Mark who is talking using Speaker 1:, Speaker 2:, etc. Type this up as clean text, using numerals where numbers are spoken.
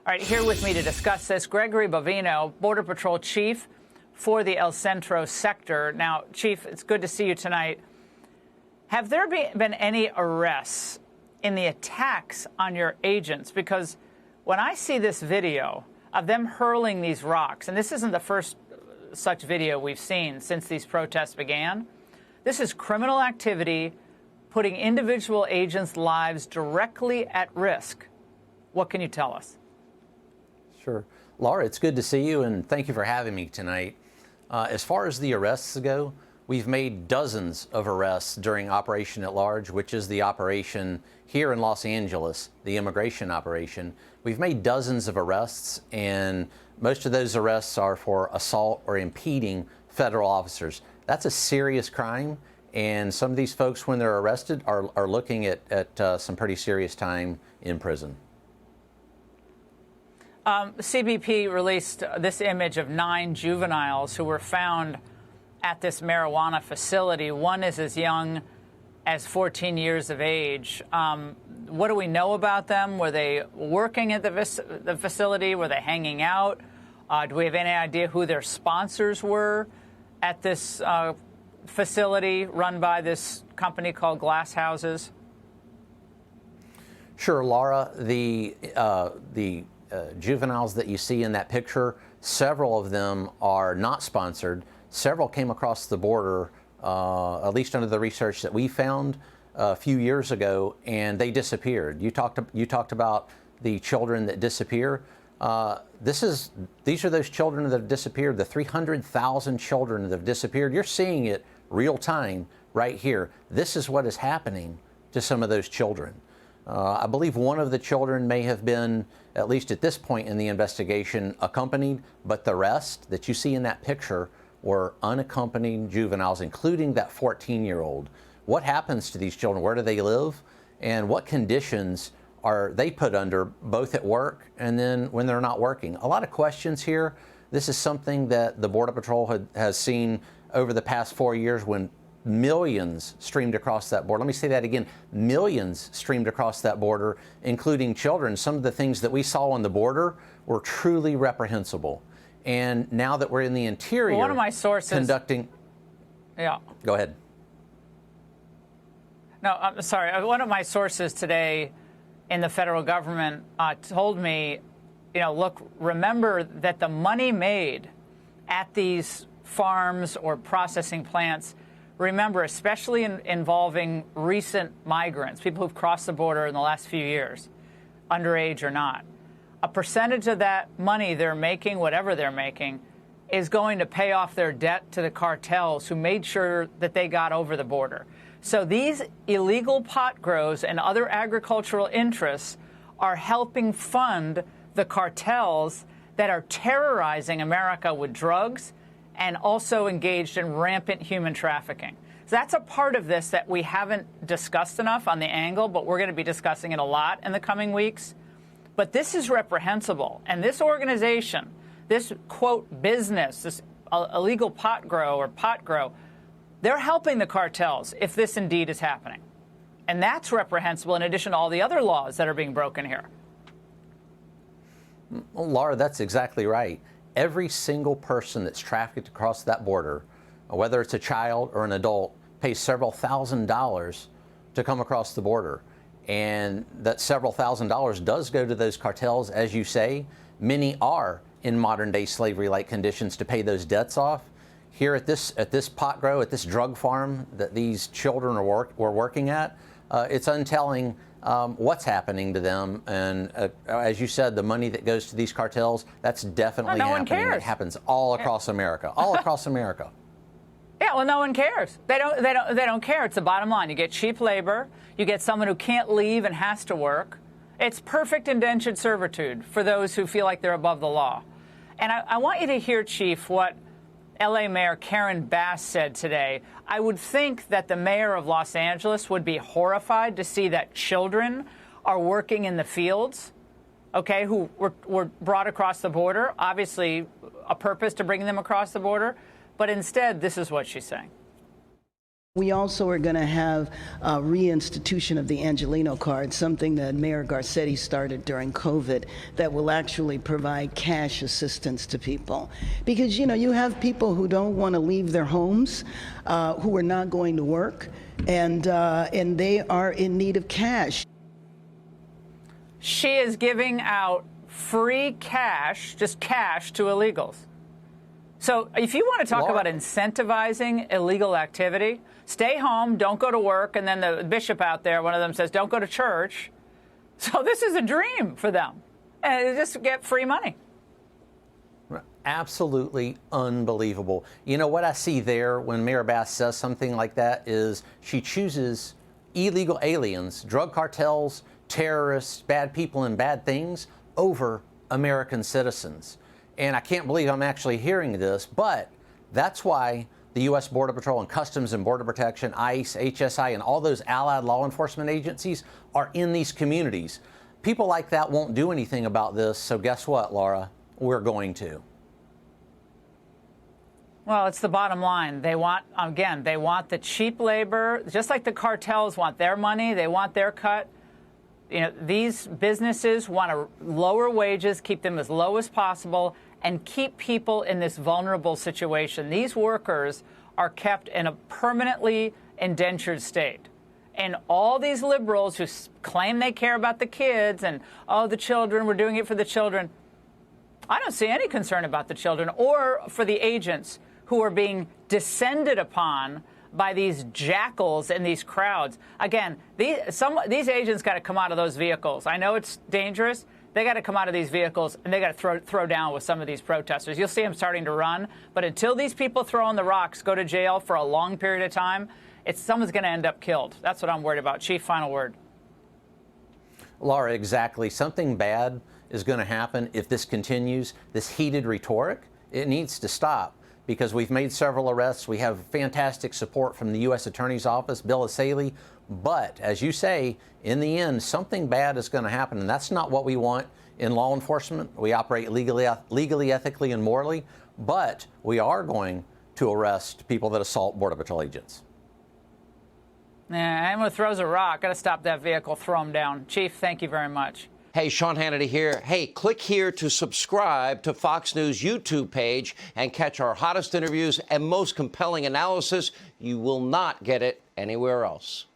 Speaker 1: All right, here with me to discuss this, Gregory Bovino, Border Patrol Chief for the El Centro Sector. Now, Chief, it's good to see you tonight. Have there been any arrests in the attacks on your agents? Because when I see this video of them hurling these rocks, and this isn't the first such video we've seen since these protests began, this is criminal activity putting individual agents' lives directly at risk. What can you tell us?
Speaker 2: Sure. Laura, it's good to see you, and thank you for having me tonight. As far as the arrests go, we've made dozens of arrests during Operation at Large, which is the operation here in Los Angeles, the immigration operation. We've made dozens of arrests, and most of those arrests are for assault or impeding federal officers. That's a serious crime, and some of these folks, when they're arrested, are looking at some pretty serious time in prison.
Speaker 1: CBP released this image of 9 juveniles who were found at this marijuana facility. One is as young as 14 years of age. What do we know about them? Were they working at the facility? Were they hanging out? Do we have any idea who their sponsors were at this facility run by this company called Glass Houses?
Speaker 2: Sure, Laura. The juveniles that you see in that picture, several of them are not sponsored. Several came across the border, at least under the research that we found a few years ago, and they disappeared. You talked about the children that disappear. These are those children that have disappeared, the 300,000 children that have disappeared. You're seeing it real time right here. This is what is happening to some of those children. I believe one of the children may have been, at least at this point in the investigation, accompanied, but the rest that you see in that picture were unaccompanied juveniles, including that 14-year-old. What happens to these children? Where do they live? And what conditions are they put under, both at work and then when they're not working? A lot of questions here. This is something that the Border Patrol has seen over the past 4 years when millions streamed across that border. Let me say that again. Millions streamed across that border, including children. Some of the things that we saw on the border were truly reprehensible. And now that we're in the interior,
Speaker 1: one of my sources
Speaker 2: conducting...
Speaker 1: Yeah.
Speaker 2: Go ahead.
Speaker 1: No, I'm sorry. One of my sources today in the federal government told me, look, remember that the money made at these farms or processing plants, remember, especially involving recent migrants, people who've crossed the border in the last few years, underage or not, a percentage of that money they're making, whatever they're making, is going to pay off their debt to the cartels who made sure that they got over the border. So these illegal pot grows and other agricultural interests are helping fund the cartels that are terrorizing America with drugs and also engaged in rampant human trafficking. So that's a part of this that we haven't discussed enough on the angle, but we're going to be discussing it a lot in the coming weeks. But this is reprehensible. And this organization, this, quote, business, this illegal pot grow, they're helping the cartels if this indeed is happening. And that's reprehensible in addition to all the other laws that are being broken here.
Speaker 2: Well, Laura, that's exactly right. Every single person that's trafficked across that border, whether it's a child or an adult, pays several $1,000s to come across the border. And that several $1,000s does go to those cartels, as you say. Many are in modern-day slavery-like conditions to pay those debts off. Here at this pot grow, at this drug farm that these children were working at, it's untelling what's happening to them. And as you said, the money that goes to these cartels, that's definitely
Speaker 1: no one
Speaker 2: happening.
Speaker 1: cares.
Speaker 2: It happens all across America, all across America.
Speaker 1: Yeah, well, no one cares. They don't care. It's the bottom line. You get cheap labor. You get someone who can't leave and has to work. It's perfect indentured servitude for those who feel like they're above the law. And I want you to hear, Chief, what L.A. Mayor Karen Bass said today. I would think that the mayor of Los Angeles would be horrified to see that children are working in the fields, okay, who were brought across the border, obviously a purpose to bring them across the border. But instead, this is what she's saying.
Speaker 3: We also are going to have a reinstitution of the Angelino card, something that Mayor Garcetti started during COVID, that will actually provide cash assistance to people. Because, you know, you have people who don't want to leave their homes, who are not going to work, and they are in need of cash.
Speaker 1: She is giving out free cash, just cash, to illegals. So if you want to talk about incentivizing illegal activity, stay home, don't go to work, and then the bishop out there, one of them says, don't go to church. So this is a dream for them. And they just get free money.
Speaker 2: Absolutely unbelievable. You know what I see there when Mayor Bass says something like that is she chooses illegal aliens, drug cartels, terrorists, bad people, and bad things over American citizens. And I can't believe I'm actually hearing this, but that's why the U.S. Border Patrol and Customs and Border Protection, ICE, HSI, and all those allied law enforcement agencies are in these communities. People like that won't do anything about this, so guess what, Laura? We're going to.
Speaker 1: Well, it's the bottom line. They want, again, they want the cheap labor, just like the cartels want their money, they want their cut. You know, these businesses want to lower wages, keep them as low as possible, and keep people in this vulnerable situation. These workers are kept in a permanently indentured state. And all these liberals who claim they care about the kids and, oh, the children, we're doing it for the children. I don't see any concern about the children or for the agents who are being descended upon by these jackals and these crowds. Again, these agents got to come out of those vehicles. I know it's dangerous. They got to come out of these vehicles, and they got to throw down with some of these protesters. You'll see them starting to run. But until these people throwing the rocks go to jail for a long period of time, someone's going to end up killed. That's what I'm worried about. Chief, final word.
Speaker 2: Laura, exactly. Something bad is going to happen if this continues. This heated rhetoric, it needs to stop. Because we've made several arrests. We have fantastic support from the U.S. Attorney's Office, Bill Asaley. But, as you say, in the end, something bad is going to happen. And that's not what we want in law enforcement. We operate legally, ethically, and morally. But we are going to arrest people that assault Border Patrol agents.
Speaker 1: Yeah, anyone who throws a rock, got to stop that vehicle, throw them down. Chief, thank you very much.
Speaker 4: Hey, Sean Hannity here. Hey, click here to subscribe to Fox News YouTube page and catch our hottest interviews and most compelling analysis. You will not get it anywhere else.